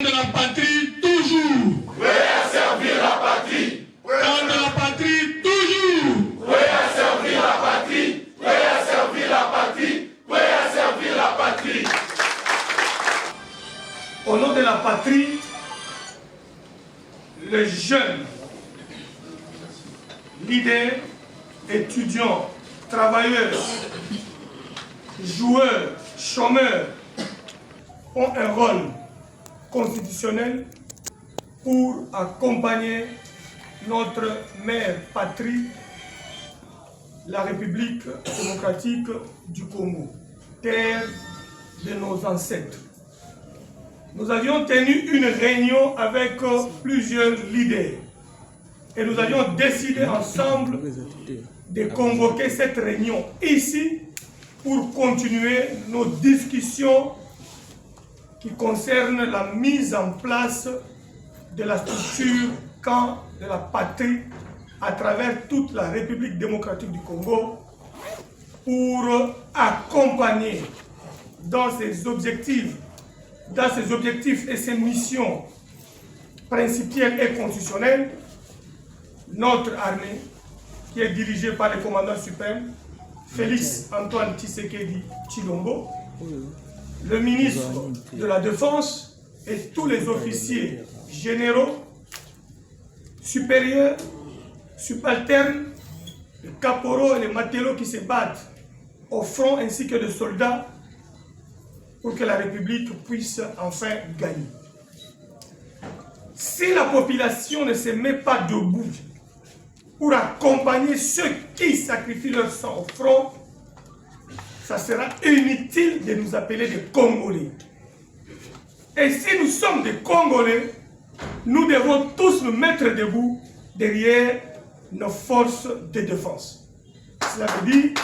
De la patrie toujours. Prêt à servir la patrie. Tant de la patrie toujours. Prêt à servir la patrie. Prêt à servir la patrie. Prêt à servir la patrie. Au nom de la patrie, les jeunes, leaders, étudiants, travailleurs, joueurs, chômeurs ont un rôle constitutionnel pour accompagner notre mère patrie, la République démocratique du Congo, terre de nos ancêtres. Nous avions tenu une réunion avec plusieurs leaders et nous avions décidé ensemble de convoquer cette réunion ici pour continuer nos discussions qui concernent la mise en place de la structure camp de la patrie à travers toute la République démocratique du Congo pour accompagner dans ses objectifs et ses missions principielles et constitutionnelles notre armée qui est dirigée par le commandant suprême Félix Antoine Tshisekedi Tshilombo, le ministre de la Défense et tous les officiers généraux, supérieurs, subalternes, les caporaux et les matelots qui se battent au front ainsi que les soldats pour que la République puisse enfin gagner. Si la population ne se met pas debout pour accompagner ceux qui sacrifient leur sang au front, ça sera inutile de nous appeler des Congolais. Et si nous sommes des Congolais, nous devons tous nous mettre debout derrière nos forces de défense. Cela veut dire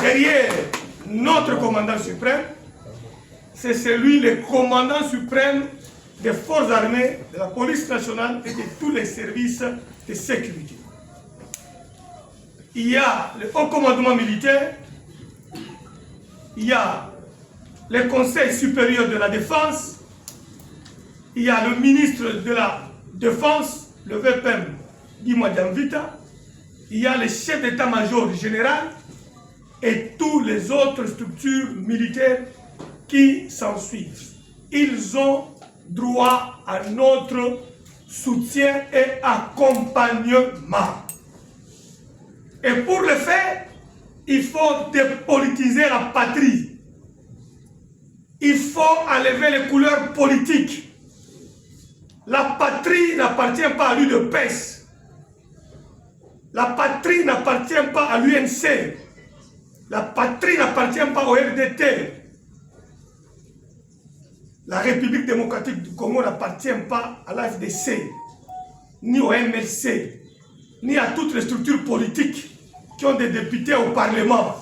derrière notre commandant suprême, c'est celui, le commandant suprême des forces armées, de la police nationale et de tous les services de sécurité. Il y a le haut commandement militaire, il y a le conseil supérieur de la défense, il y a le ministre de la défense, le VPM Dimadiamvita, il y a le chef d'état-major général et toutes les autres structures militaires qui s'en suivent. Ils ont droit à notre soutien et accompagnement. Et pour le faire, il faut dépolitiser la patrie. Il faut enlever les couleurs politiques. La patrie n'appartient pas à l'UDPS. La patrie n'appartient pas à l'UNC. La patrie n'appartient pas au RDT. La République démocratique du Congo n'appartient pas à l'AFDC, ni au MLC, ni à toutes les structures politiques qui ont des députés au Parlement.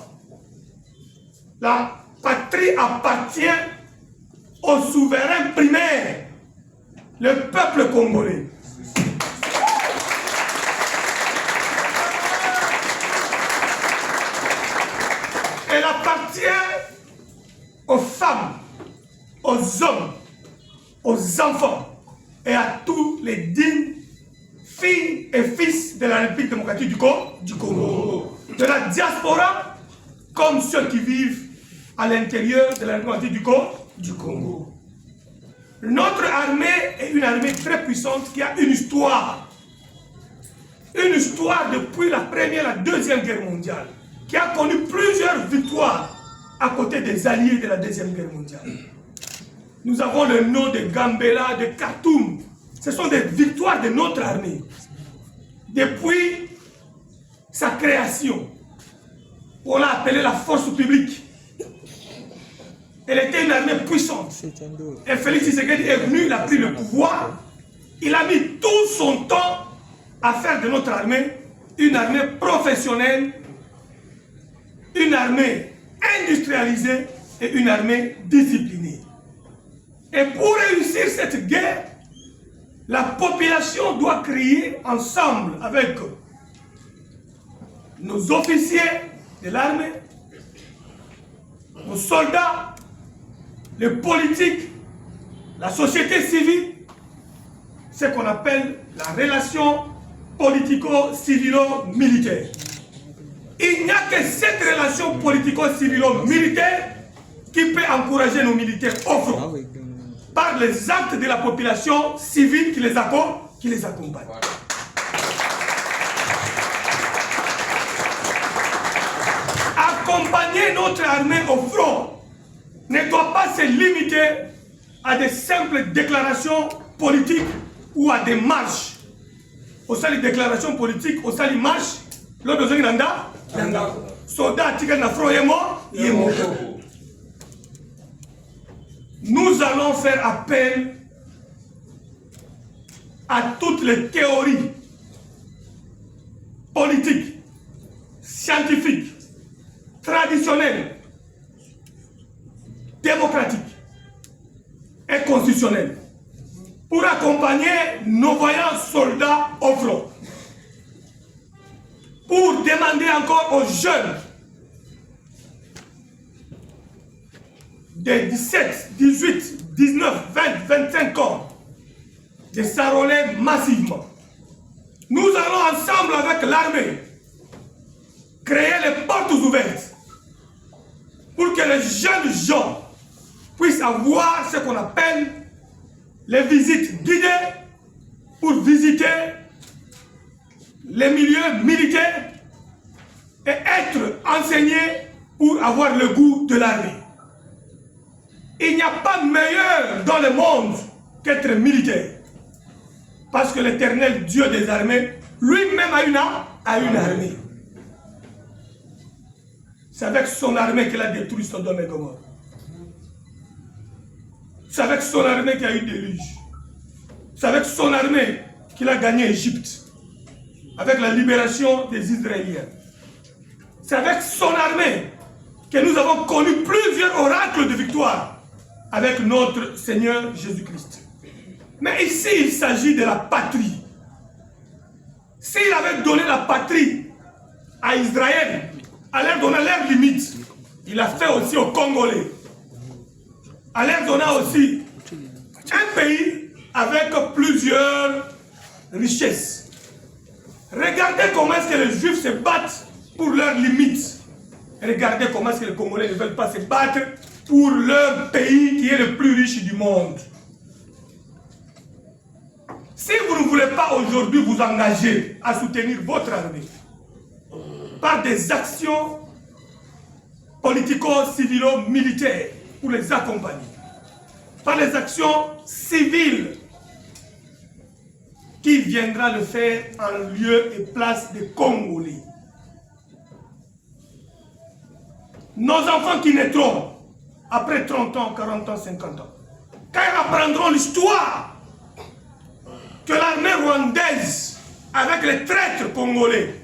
La patrie appartient au souverain primaire, le peuple congolais. Elle appartient aux femmes, aux hommes, aux enfants et à tous les dignes filles et fils de la République démocratique du Congo, de la diaspora, comme ceux qui vivent à l'intérieur de la République du Congo. Notre armée est une armée très puissante qui a une histoire depuis la Première et la Deuxième Guerre mondiale, qui a connu plusieurs victoires à côté des alliés de la Deuxième Guerre mondiale. Nous avons le nom de Gambela, de Khartoum. Ce sont des victoires de notre armée. Depuis sa création, on l'a appelée la force publique. Elle était une armée puissante. Et Félix Tshisekedi est venu, il a pris le pouvoir. Il a mis tout son temps à faire de notre armée une armée professionnelle, une armée industrialisée et une armée disciplinée. Et pour réussir cette guerre, la population doit crier ensemble avec nos officiers de l'armée, soldats, les politiques, la société civile, ce qu'on appelle la relation politico-civilo-militaire. Il n'y a que cette relation politico-civilo-militaire qui peut encourager nos militaires au front par les actes de la population civile qui les accompagne. Accompagner notre armée au front ne doit pas se limiter à des simples déclarations politiques ou à des marches. Au sein des déclarations politiques, au sein des marches, l'autre besoin d'anda, soldat tika na front est mort. Nous allons faire appel à toutes les théories politiques, scientifiques, traditionnelles, démocratiques et constitutionnelles pour accompagner nos voyants soldats au front. Pour demander encore aux jeunes de 17, 18, 19, 20, 25 ans de s'enrôler massivement. Nous allons ensemble avec l'armée créer les portes ouvertes pour que les jeunes gens puissent avoir ce qu'on appelle les visites guidées pour visiter les milieux militaires et être enseignés pour avoir le goût de l'armée. Il n'y a pas meilleur dans le monde qu'être militaire. Parce que l'Éternel Dieu des armées, lui-même a une armée. C'est avec son armée qu'il a détruit Sodome et Gomorrhe. C'est avec son armée qu'il y a eu déluge. C'est avec son armée qu'il a gagné Égypte. Avec la libération des Israéliens. C'est avec son armée que nous avons connu plusieurs oracles de victoire avec notre Seigneur Jésus-Christ. Mais ici, il s'agit de la patrie. S'il avait donné la patrie à Israël, à leur donner leurs limites, il a fait aussi aux Congolais. À leur donner aussi un pays avec plusieurs richesses. Regardez comment est-ce que les Juifs se battent pour leurs limites. Regardez comment est-ce que les Congolais ne veulent pas se battre pour leur pays qui est le plus riche du monde. Si vous ne voulez pas aujourd'hui vous engager à soutenir votre armée par des actions politico-civilo-militaires pour les accompagner, par les actions civiles qui viendra le faire en lieu et place des Congolais. Nos enfants qui naîtront après 30 ans, 40 ans, 50 ans, quand ils apprendront l'histoire que l'armée rwandaise, avec les traîtres congolais,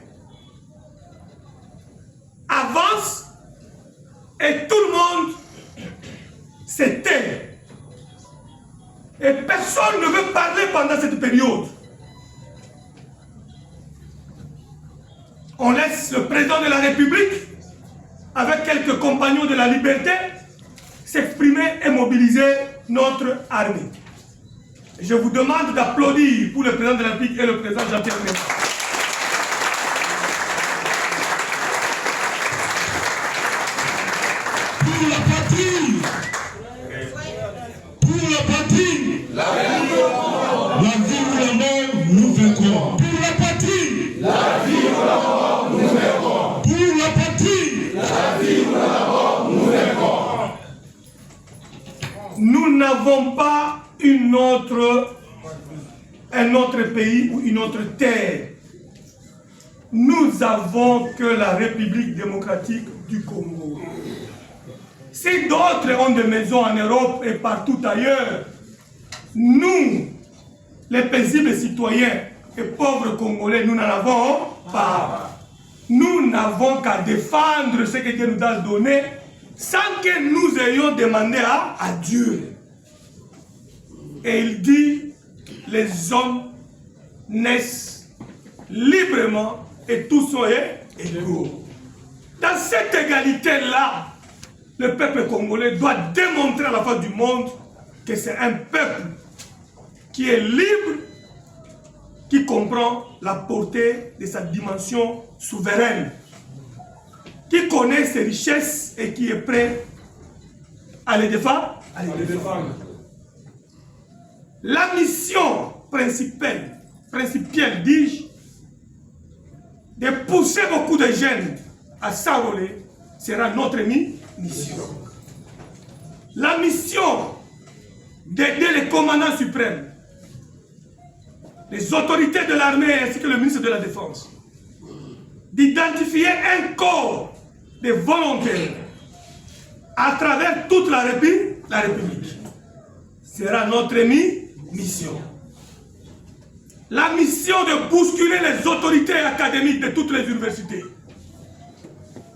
avance et tout le monde se tait. Et personne ne veut parler pendant cette période. On laisse le président de la République, avec quelques compagnons de la liberté, s'exprimer et mobiliser notre armée. Je vous demande d'applaudir pour le président de la République et le président Jean-Pierre Bemba. Pour la patrie. Pour la patrie. La vie ou la mort, nous vaincrons. Pour la patrie. La vie ou la mort, nous vaincrons. Pour la patrie. La vie ou la mort, nous vaincrons. Nous n'avons pas un autre pays ou une autre terre. Nous avons que la République démocratique du Congo. Si d'autres ont des maisons en Europe et partout ailleurs, nous, les paisibles citoyens et pauvres Congolais, nous n'en avons pas. Nous n'avons qu'à défendre ce que Dieu nous a donné sans que nous ayons demandé à Dieu. Et il dit, les hommes naissent librement et tous sont égaux. Dans cette égalité-là, le peuple congolais doit démontrer à la face du monde que c'est un peuple qui est libre, qui comprend la portée de sa dimension souveraine, qui connaît ses richesses et qui est prêt à les défendre. La mission principale, dis-je, de pousser beaucoup de jeunes à s'enrôler sera notre mission. La mission d'aider les commandants suprêmes, les autorités de l'armée ainsi que le ministre de la Défense, d'identifier un corps de volontaires à travers toute la République. Sera notre mission. La mission de bousculer les autorités académiques de toutes les universités,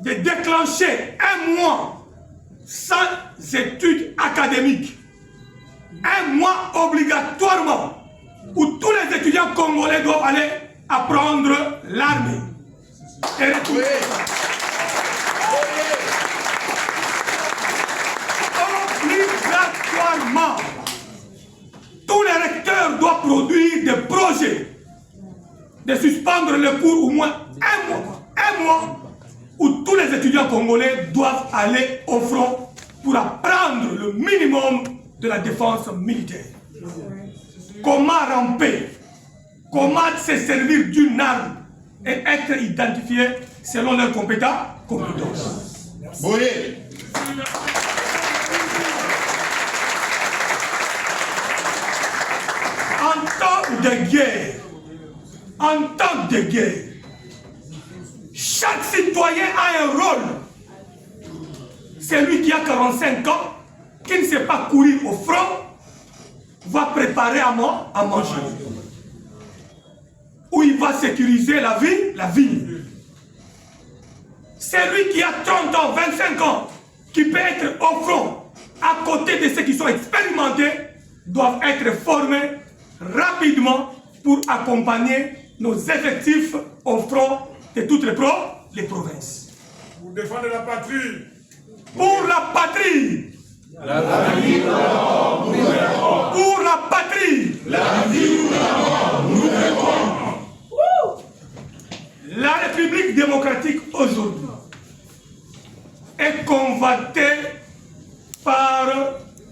de déclencher un mois sans études académiques, un mois obligatoirement où tous les étudiants congolais doivent aller apprendre l'armée. Et obligatoirement, tous les recteurs doivent produire des projets de suspendre le cours au moins un mois où tous les étudiants congolais doivent aller au front pour apprendre le minimum de la défense militaire. Comment ramper, comment se servir d'une arme et être identifié selon leurs compétences. Boye. En temps de guerre, chaque citoyen a un rôle. Celui qui a 45 ans, qui ne sait pas courir au front, va préparer à manger. Ou il va sécuriser la vie. Celui qui a 30 ans, 25 ans, qui peut être au front, à côté de ceux qui sont expérimentés, doivent être formés rapidement pour accompagner nos effectifs au front de toutes les provinces. Pour défendre la patrie. Pour la patrie. La vie ou la mort, nous verrons. Pour la patrie. La vie ou la mort, nous verrons. La République démocratique aujourd'hui est convoitée par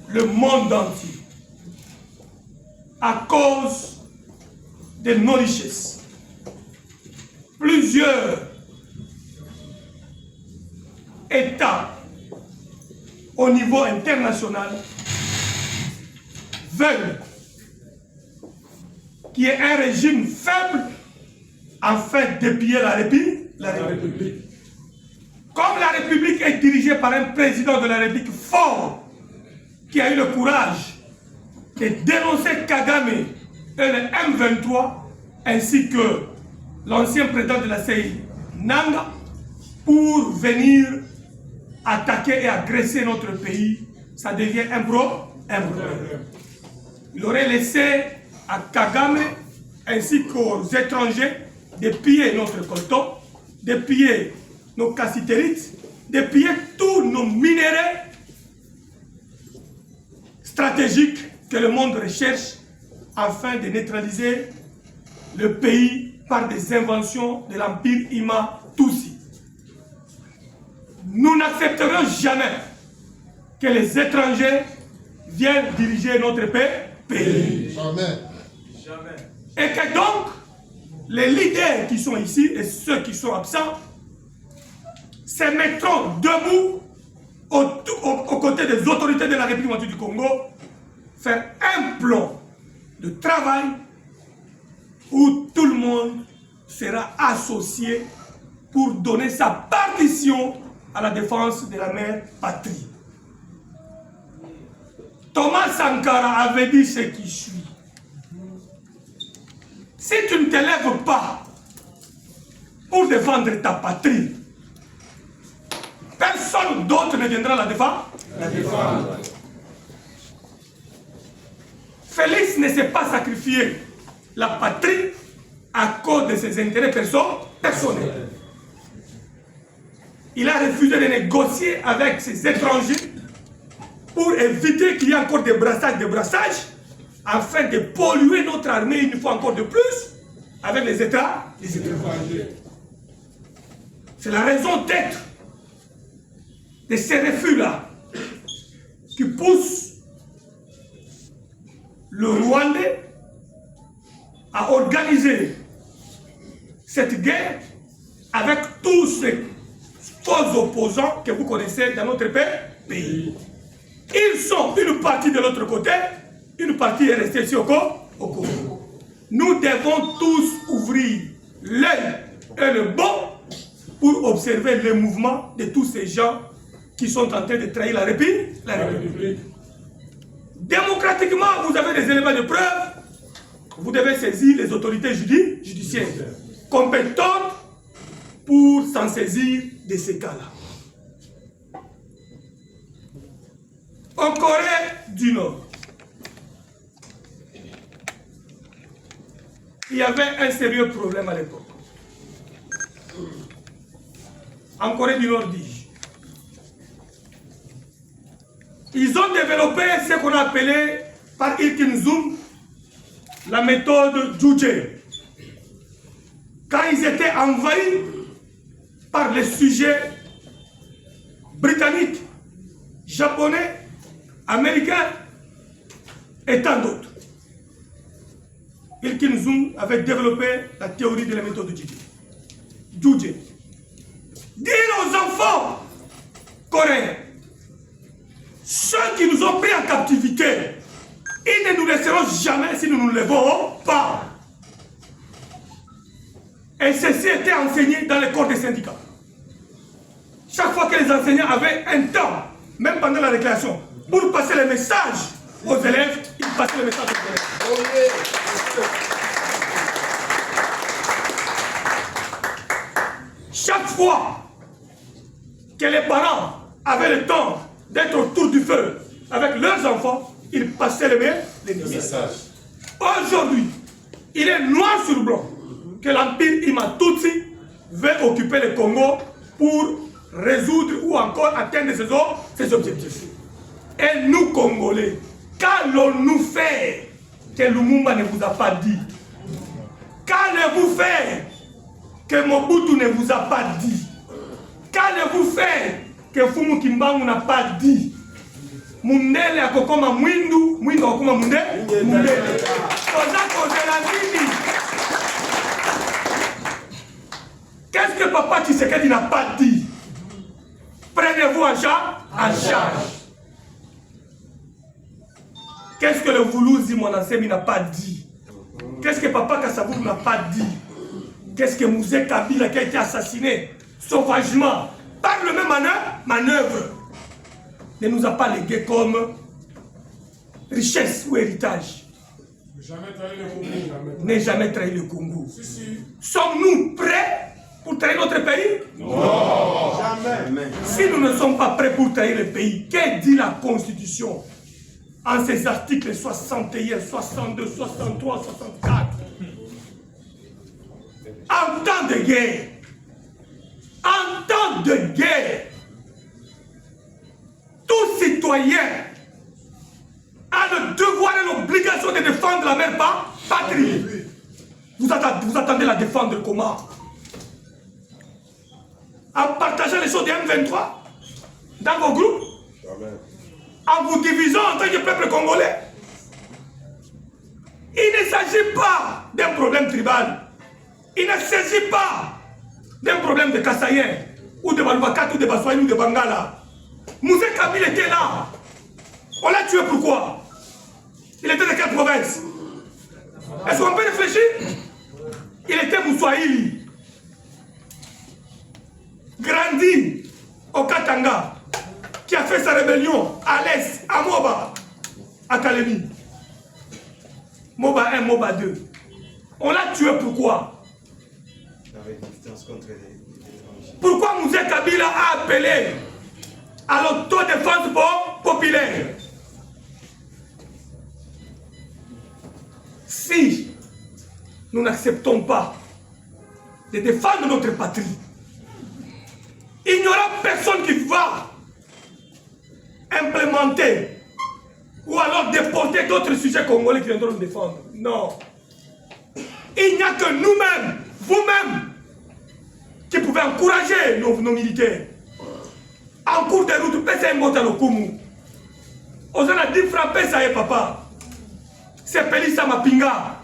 le monde entier à cause de nos richesses. Plusieurs États au niveau international veulent qu'il y ait un régime faible afin d'épier la République. Comme la République est dirigée par un président de la République fort, qui a eu le courage de dénoncer Kagame et le M23, ainsi que l'ancien président de la CEI, Nanga, pour venir attaquer et agresser notre pays, ça devient un problème. Il aurait laissé à Kagame ainsi qu'aux étrangers de piller notre coltan, de piller nos cassitérites, de piller tous nos minéraux stratégiques que le monde recherche afin de neutraliser le pays par des inventions de l'Empire Ima-Tutsi. Nous n'accepterons jamais que les étrangers viennent diriger notre pays. Jamais. Et que donc, les leaders qui sont ici et ceux qui sont absents se mettront debout aux côtés des autorités de la République du Congo, faire un plan de travail où tout le monde sera associé pour donner sa partition à la défense de la mère patrie. Thomas Sankara avait dit ce qui suit. Si tu ne te lèves pas pour défendre ta patrie, personne d'autre ne viendra la défendre. Félix ne s'est pas sacrifié la patrie à cause de ses intérêts personnels. il a refusé de négocier avec ces étrangers pour éviter qu'il y ait encore des brassages, afin de polluer notre armée une fois encore de plus avec les étrangers. C'est la raison d'être de ces refus-là qui poussent le Rwandais à organiser cette guerre avec tous ces faux opposants que vous connaissez dans notre pays. Ils sont une partie de l'autre côté, une partie est restée ici au Congo. Nous devons tous ouvrir l'œil et le bon pour observer le mouvement de tous ces gens qui sont en train de trahir la République. Démocratiquement, vous avez des éléments de preuve. Vous devez saisir les autorités judiciaires compétentes pour s'en saisir de ces cas-là. En Corée du Nord, il y avait un sérieux problème à l'époque. En Corée du Nord, dis-je. Ils ont développé ce qu'on a appelé par Il Kim Zoom la méthode Juche. Quand ils étaient envahis par les sujets britanniques, japonais, américains et tant d'autres, Il Kim Zoom avait développé la théorie de la méthode Juche. Dire aux enfants coréens, ceux qui nous ont pris en captivité, ils ne nous laisseront jamais si nous ne nous lèverons pas. Et ceci était enseigné dans les corps des syndicats. Chaque fois que les enseignants avaient un temps, même pendant la récréation, pour passer les messages aux élèves, ils passaient les messages aux élèves. Chaque fois que les parents avaient le temps d'être autour du feu avec leurs enfants, ils passaient les messages. Aujourd'hui, il est noir sur blanc que l'Empire Imatutsi veut occuper le Congo pour résoudre ou encore atteindre ses objectifs. Et nous, Congolais, qu'allons-nous faire que Lumumba ne vous a pas dit? Qu'allez-vous faire que Mobutu ne vous a pas dit? Qu'allez-vous faire que Fumu Kimbangu n'a pas dit? Mundele akokoma mwindu, mwindu akokoma mundele. Qu'est-ce que Papa Tshisekedi n'a pas dit? Prenez-vous en charge. Qu'est-ce que le Voulouzi Monasemi n'a pas dit? Qu'est-ce que Papa Kassavou n'a pas dit? Qu'est-ce que Mouzé Kabila qui a été assassiné sauvagement par le même manœuvre ne nous a pas légué comme richesse ou héritage? Ne jamais trahir le Congo. Sommes-nous prêts pour trahir notre pays? Non. Jamais. Si nous ne sommes pas prêts pour trahir le pays, que dit la Constitution en ses articles 61, 62, 63, 64? En temps de guerre, tout citoyen a le devoir et l'obligation de défendre la mère patrie. Vous attendez la défendre comment? En partageant les choses de M23 dans vos groupes? En vous divisant en tant que peuple congolais? Il ne s'agit pas d'un problème tribal. Il ne s'agit pas d'un problème de Kassaïen, ou de Baloubakat, ou de Bassoyen, ou de Bangala. Mouzé Kabila était là. On l'a tué pourquoi? Il était de quelle province? Est-ce qu'on peut réfléchir? Il était Moussoaïli. Grandi au Katanga, qui a fait sa rébellion à l'Est, à Moba, à Kalemi. Moba 1, Moba 2. On l'a tué pourquoi? Pourquoi Mouzé Kabila a appelé à l'autodéfense populaire? Si nous n'acceptons pas de défendre notre patrie, il n'y aura augmenter ou alors déporter d'autres sujets congolais qui viendront nous défendre. Non. Il n'y a que nous-mêmes, vous-même, qui pouvez encourager nos militaires. En cours de route, pèse un mot à l'Okumu. On a dit frapper ça et papa. C'est Pelissa Mapinga.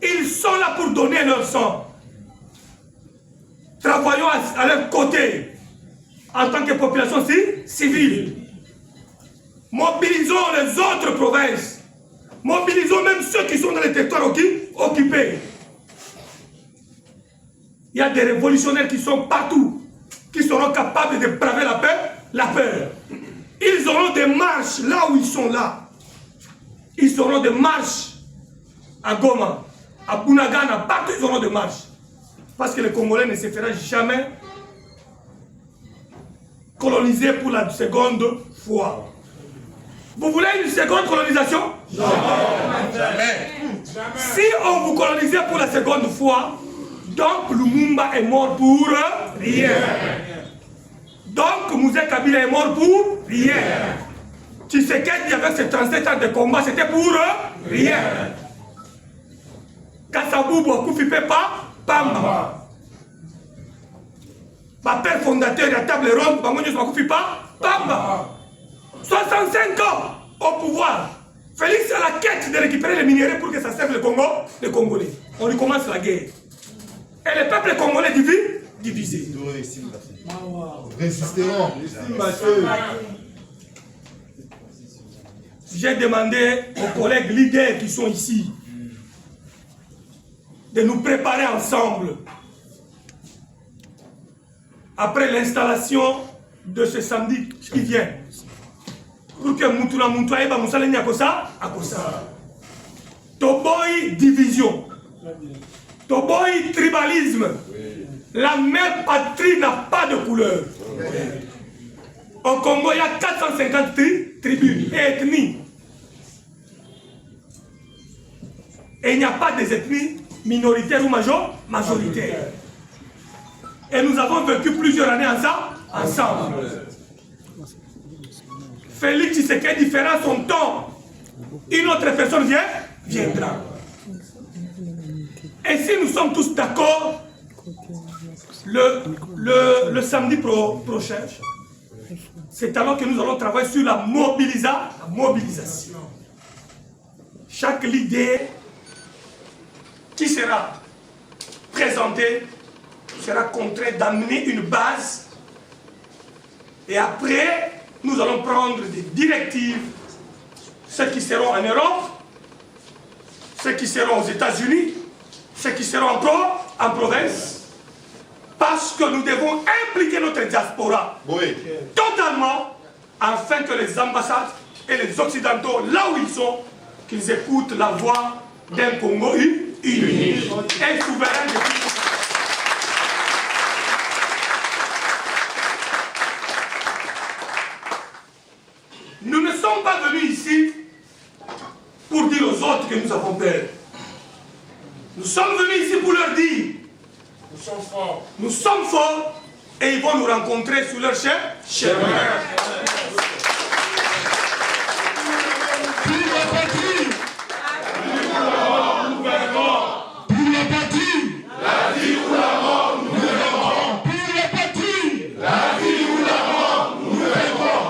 Ils sont là pour donner leur sang. Travaillons à leur côté en tant que population civile. Mobilisons les autres provinces. Mobilisons même ceux qui sont dans les territoires occupés. Il y a des révolutionnaires qui sont partout, qui seront capables de braver la peur. Ils auront des marches là où ils sont là. Ils auront des marches à Goma, à Bunagana, partout ils auront des marches. Parce que les Congolais ne se feront jamais coloniser pour la seconde fois. Vous voulez une seconde colonisation? Non. Jamais. Si on vous colonisait pour la seconde fois, donc Lumumba est mort pour rien. Donc Mouzé Kabila est mort pour rien. Tshisekedi avec ses 37 ans de combat, c'était pour rien. Kassaboubou Akoufi Pepa, Pamba. Ma père fondateur de la table ronde, Bangonius Akoufi Pamba. 65 ans au pouvoir. Félix a la quête de récupérer les minéraux pour que ça serve le Congo, les Congolais. On lui commence la guerre. Et le peuple congolais divisé. Résisteront. J'ai demandé aux collègues leaders qui sont ici de nous préparer ensemble après l'installation de ce samedi qui vient. Pour que Moutoula Moutoua Eba Moussaleni Akosa. Toboy division. Toboy tribalisme. La même patrie n'a pas de couleur. Au Congo, il y a 450 tribus et ethnies. Et il n'y a pas des ethnies minoritaires ou majoritaires. Et nous avons vécu plusieurs années ensemble. Félix Tshisekedi fera son temps. Une autre personne viendra. Et si nous sommes tous d'accord, le samedi prochain, c'est alors que nous allons travailler sur la mobilisation. Chaque leader qui sera présenté sera contraint d'amener une base. Et après, nous allons prendre des directives, ceux qui seront en Europe, ceux qui seront aux États-Unis, ceux qui seront en province, parce que nous devons impliquer notre diaspora totalement, afin que les ambassades et les Occidentaux, là où ils sont, qu'ils écoutent la voix d'un Congo uni et souverain de tout. Nous ne sommes pas venus ici pour dire aux autres que nous avons peur. Nous sommes venus ici pour leur dire nous sommes forts. Nous sommes forts et ils vont nous rencontrer sur leur chemin.